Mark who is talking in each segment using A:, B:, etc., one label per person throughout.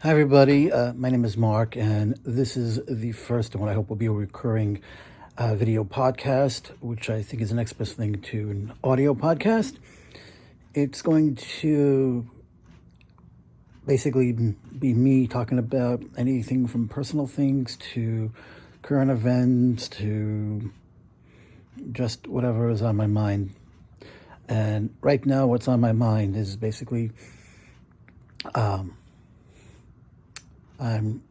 A: Hi, everybody. My name is Mark, and this is the first of what I hope will be a recurring video podcast, which I think is the next best thing to an audio podcast. It's going to basically be me talking about anything from personal things to current events to just whatever is on my mind. And right now, what's on my mind is basically I'm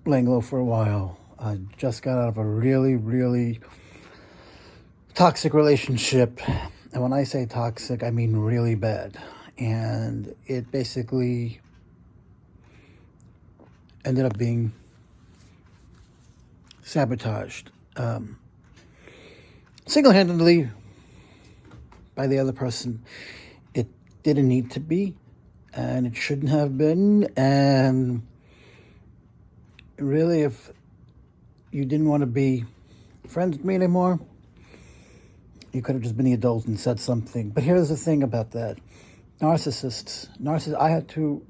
A: laying low for a while. I just got out of a really, really toxic relationship. And when I say toxic, I mean really bad. And it basically ended up being sabotaged single-handedly by the other person. It didn't need to be, and it shouldn't have been. And really, if you didn't want to be friends with me anymore, you could have just been the adult and said something. But here's the thing about that. Narcissists, I had to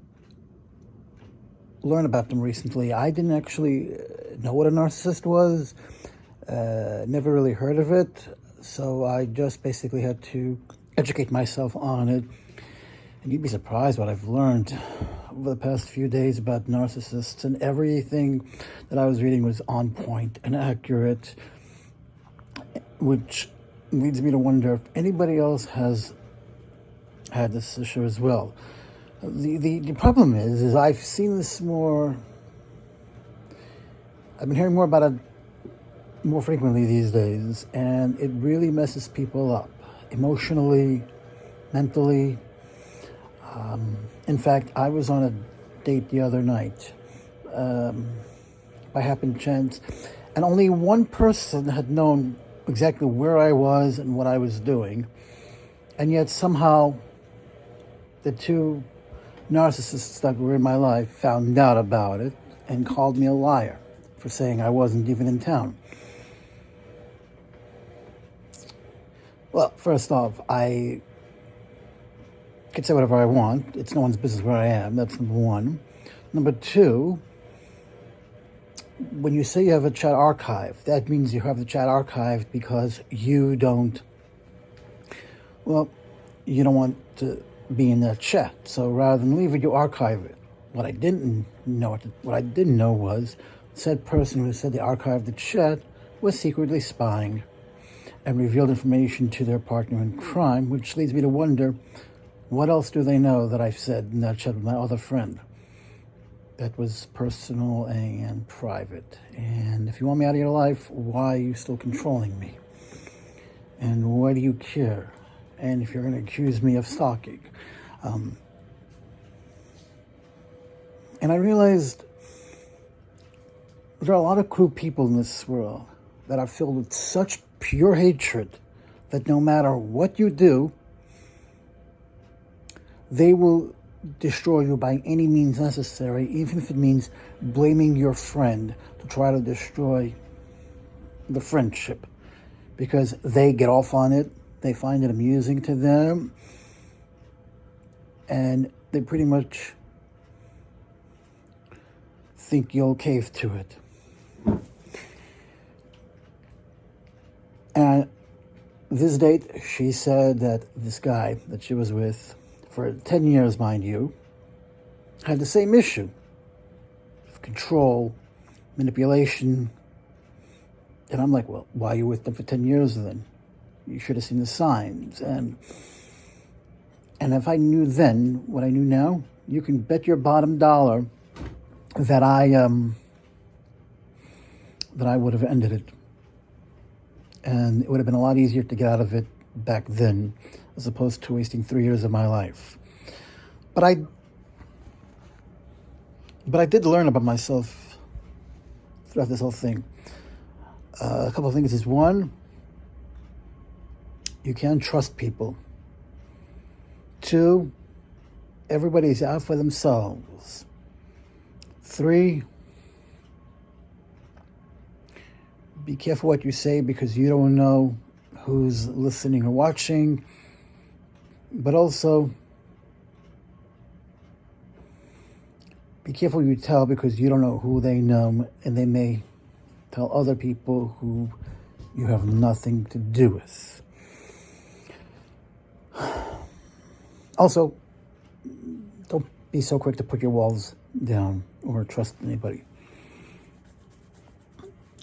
A: learn about them recently. I didn't actually know what a narcissist was, never really heard of it, so I just basically had to educate myself on it. And you'd be surprised what I've learned over the past few days about narcissists, and everything that I was reading was on point and accurate, which leads me to wonder if anybody else has had this issue as well. The problem is I've seen this more. I've been hearing more about it more frequently these days, and it really messes people up emotionally, mentally. In fact, I was on a date the other night by happen chance, and only one person had known exactly where I was and what I was doing, and yet somehow the two narcissists that were in my life found out about it and called me a liar for saying I wasn't even in town. Well, first off, I can say whatever I want. It's no one's business where I am. That's number one. Number two, when you say you have a chat archive, that means you have the chat archived because you don't want to be in that chat. So rather than leave it, you archive it. What I didn't know was said person who said they archived the chat was secretly spying and revealed information to their partner in crime, which leads me to wonder, what else do they know that I've said in that chat with my other friend that was personal and private? And if you want me out of your life, why are you still controlling me? And why do you care? And if you're going to accuse me of stalking. And I realized there are a lot of cruel people in this world that are filled with such pure hatred that no matter what you do, they will destroy you by any means necessary, even if it means blaming your friend to try to destroy the friendship, because they get off on it, they find it amusing to them, and they pretty much think you'll cave to it. And this date, she said that this guy that she was with for 10 years, mind you, had the same issue of control, manipulation. And I'm like, well, why are you with them for 10 years then? You should have seen the signs. And if I knew then what I knew now, you can bet your bottom dollar that I would have ended it. And it would have been a lot easier to get out of it back then, as opposed to wasting 3 years of my life. But I did learn about myself throughout this whole thing. A couple of things is, one, you can't trust people. Two, everybody's out for themselves. Three, be careful what you say because you don't know who's listening or watching. But also, be careful who you tell, because you don't know who they know, and they may tell other people who you have nothing to do with. Also, don't be so quick to put your walls down or trust anybody.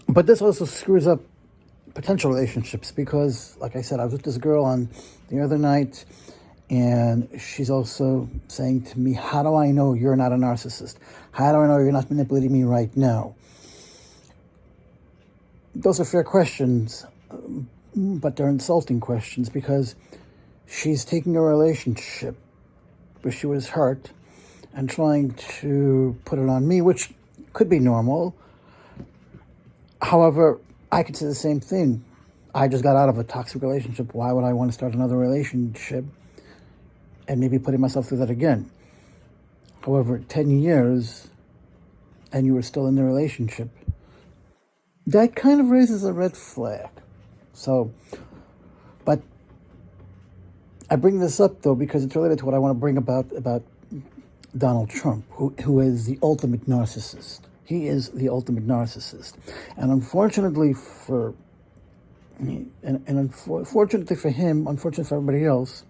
A: But this also screws up potential relationships, because, like I said, I was with this girl on the other night, and she's also saying to me, how do I know you're not a narcissist? How do I know you're not manipulating me right now? Those are fair questions, but they're insulting questions, because she's taking a relationship where she was hurt and trying to put it on me, which could be normal. However, I could say the same thing. I just got out of a toxic relationship. Why would I want to start another relationship and maybe putting myself through that again? However, 10 years and you were still in the relationship, that kind of raises a red flag. So, but I bring this up, though, because it's related to what I want to bring about Donald Trump, who is the ultimate narcissist. He is the ultimate narcissist. And unfortunately for me, and unfortunately for him, unfortunately for everybody else,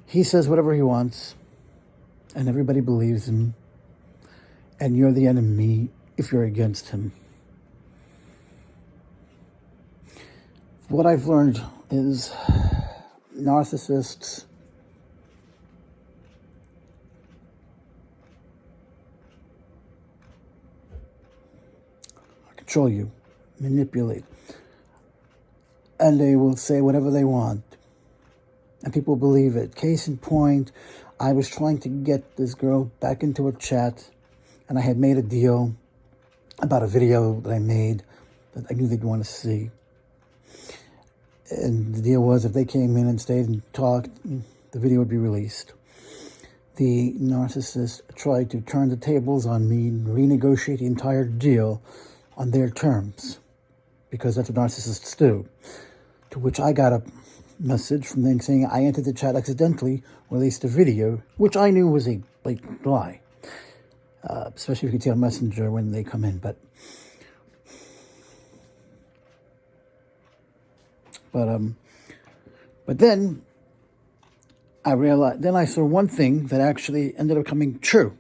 A: he says whatever he wants, and everybody believes him, and you're the enemy if you're against him. What I've learned is narcissists control you, manipulate, and they will say whatever they want, and people believe it. Case in point, I was trying to get this girl back into a chat, and I had made a deal about a video that I made that I knew they'd want to see. And the deal was, if they came in and stayed and talked, the video would be released. The narcissist tried to turn the tables on me and renegotiate the entire deal on their terms, because that's what narcissists do. To which I got a message from them saying I entered the chat accidentally, released a video, which I knew was a blatant lie. Especially if you can see on Messenger when they come in. But then I realized, then I saw one thing that actually ended up coming true.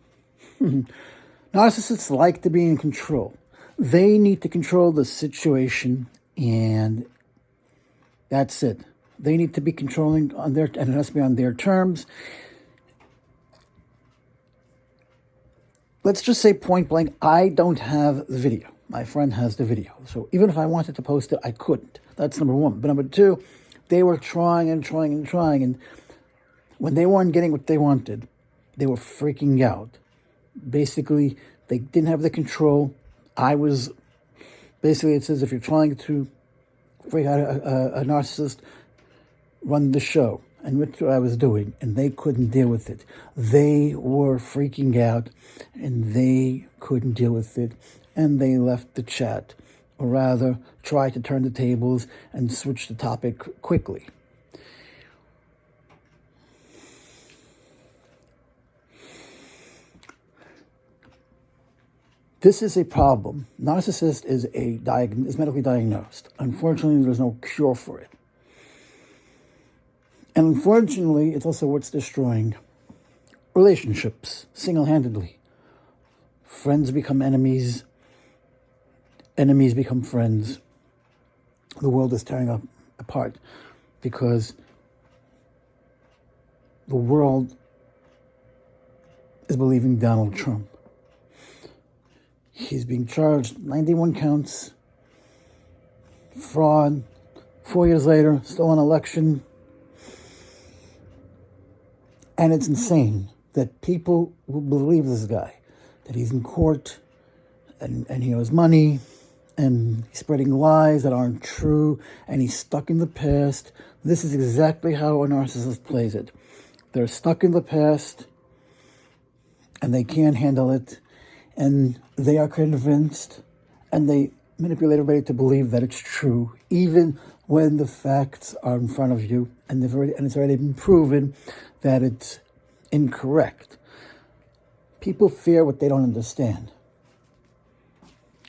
A: Narcissists like to be in control. They need to control the situation, and that's it. They need to be controlling on their, and it has to be on their terms. Let's just say point blank, I don't have the video. My friend has the video. So even if I wanted to post it, I couldn't. That's number one. But number two, they were trying and trying and trying. And when they weren't getting what they wanted, they were freaking out. Basically, they didn't have the control. Basically, it says if you're trying to freak out a narcissist, run the show. And that's what I was doing, and they couldn't deal with it. They were freaking out, and they couldn't deal with it, and they left the chat, or rather, tried to turn the tables and switch the topic quickly. This is a problem. Narcissist is medically diagnosed. Unfortunately, there's no cure for it. And unfortunately, it's also what's destroying relationships single-handedly. Friends become enemies. Enemies become friends. The world is tearing apart because the world is believing Donald Trump. He's being charged 91 counts, fraud, 4 years later, stolen election. And it's insane that people will believe this guy, that he's in court and he owes money and he's spreading lies that aren't true and he's stuck in the past. This is exactly how a narcissist plays it. They're stuck in the past and they can't handle it, and they are convinced and they manipulate everybody to believe that it's true, even when the facts are in front of you and it's already been proven that it's incorrect. People fear what they don't understand.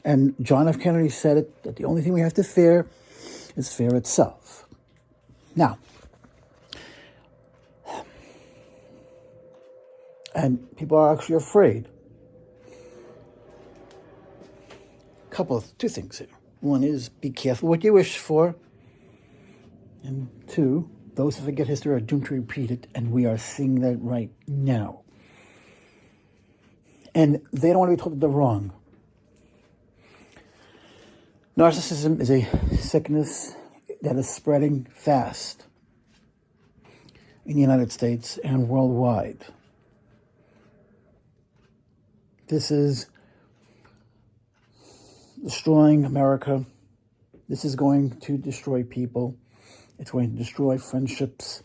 A: And John F. Kennedy said it, that the only thing we have to fear is fear itself. Now, and people are actually afraid. Two things here. One is, be careful what you wish for. And two, those who forget history are doomed to repeat it, and we are seeing that right now. And they don't want to be told that they're wrong. Narcissism is a sickness that is spreading fast in the United States and worldwide. This is destroying America. This is going to destroy people. It's going to destroy friendships,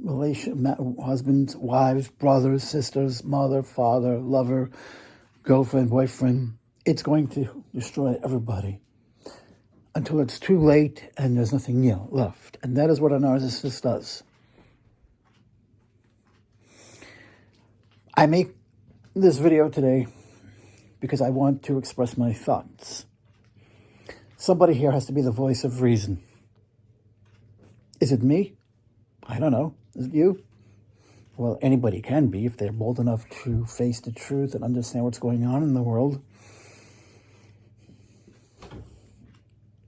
A: husbands, wives, brothers, sisters, mother, father, lover, girlfriend, boyfriend. It's going to destroy everybody until it's too late and there's nothing left. And that is what a narcissist does. I make this video today because I want to express my thoughts. Somebody here has to be the voice of reason. Is it me? I don't know. Is it you? Well, anybody can be if they're bold enough to face the truth and understand what's going on in the world.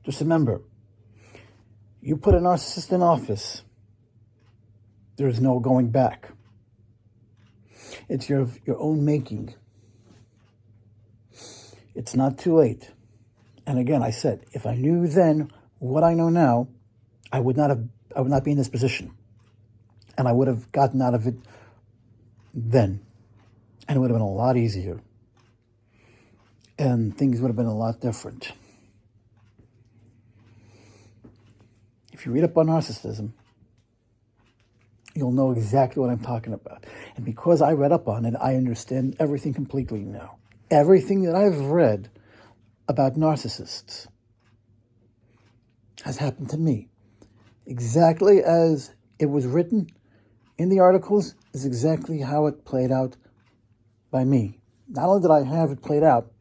A: Just remember, you put a narcissist in office, there's no going back. It's your own making. It's not too late. And again, I said, if I knew then what I know now, I would not be in this position. And I would have gotten out of it then. And it would have been a lot easier. And things would have been a lot different. If you read up on narcissism, you'll know exactly what I'm talking about. And because I read up on it, I understand everything completely now. Everything that I've read about narcissists has happened to me. Exactly as it was written in the articles is exactly how it played out by me. Not only did I have it played out,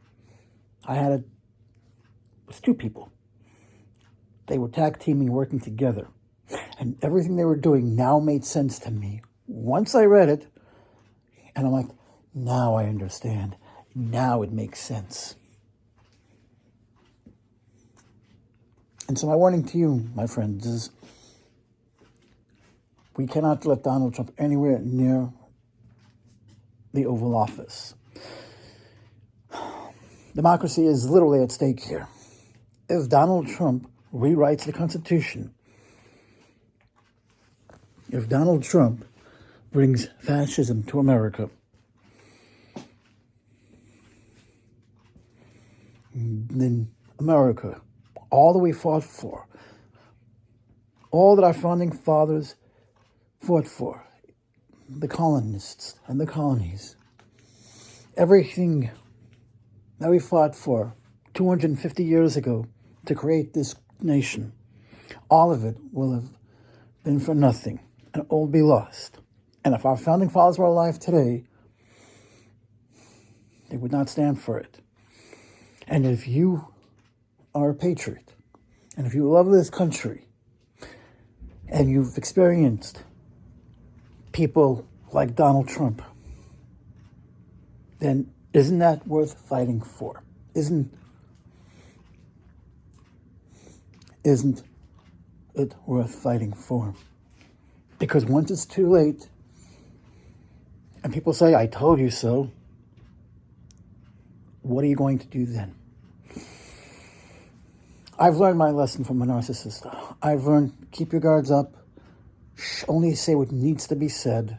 A: it was two people. They were tag teaming, working together. And everything they were doing now made sense to me. Once I read it, and I'm like, now I understand. Now it makes sense. And so my warning to you, my friends, is we cannot let Donald Trump anywhere near the Oval Office. Democracy is literally at stake here. If Donald Trump rewrites the Constitution, if Donald Trump brings fascism to America, then America, all that we fought for, all that our founding fathers fought for, the colonists and the colonies, everything that we fought for 250 years ago to create this nation, all of it will have been for nothing and all be lost. And if our founding fathers were alive today, they would not stand for it. And if you are a patriot, and if you love this country, and you've experienced people like Donald Trump, then isn't that worth fighting for? Isn't it worth fighting for? Because once it's too late, and people say, I told you so, what are you going to do then? I've learned my lesson from a narcissist. I've learned, keep your guards up, only say what needs to be said,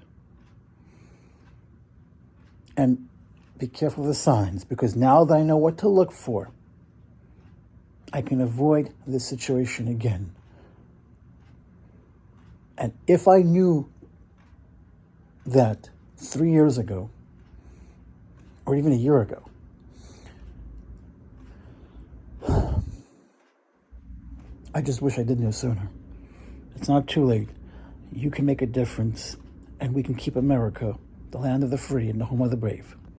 A: and be careful of the signs, because now that I know what to look for, I can avoid this situation again. And if I knew that 3 years ago, or even a year ago, I just wish I did know sooner. It's not too late. You can make a difference, and we can keep America, the land of the free and the home of the brave.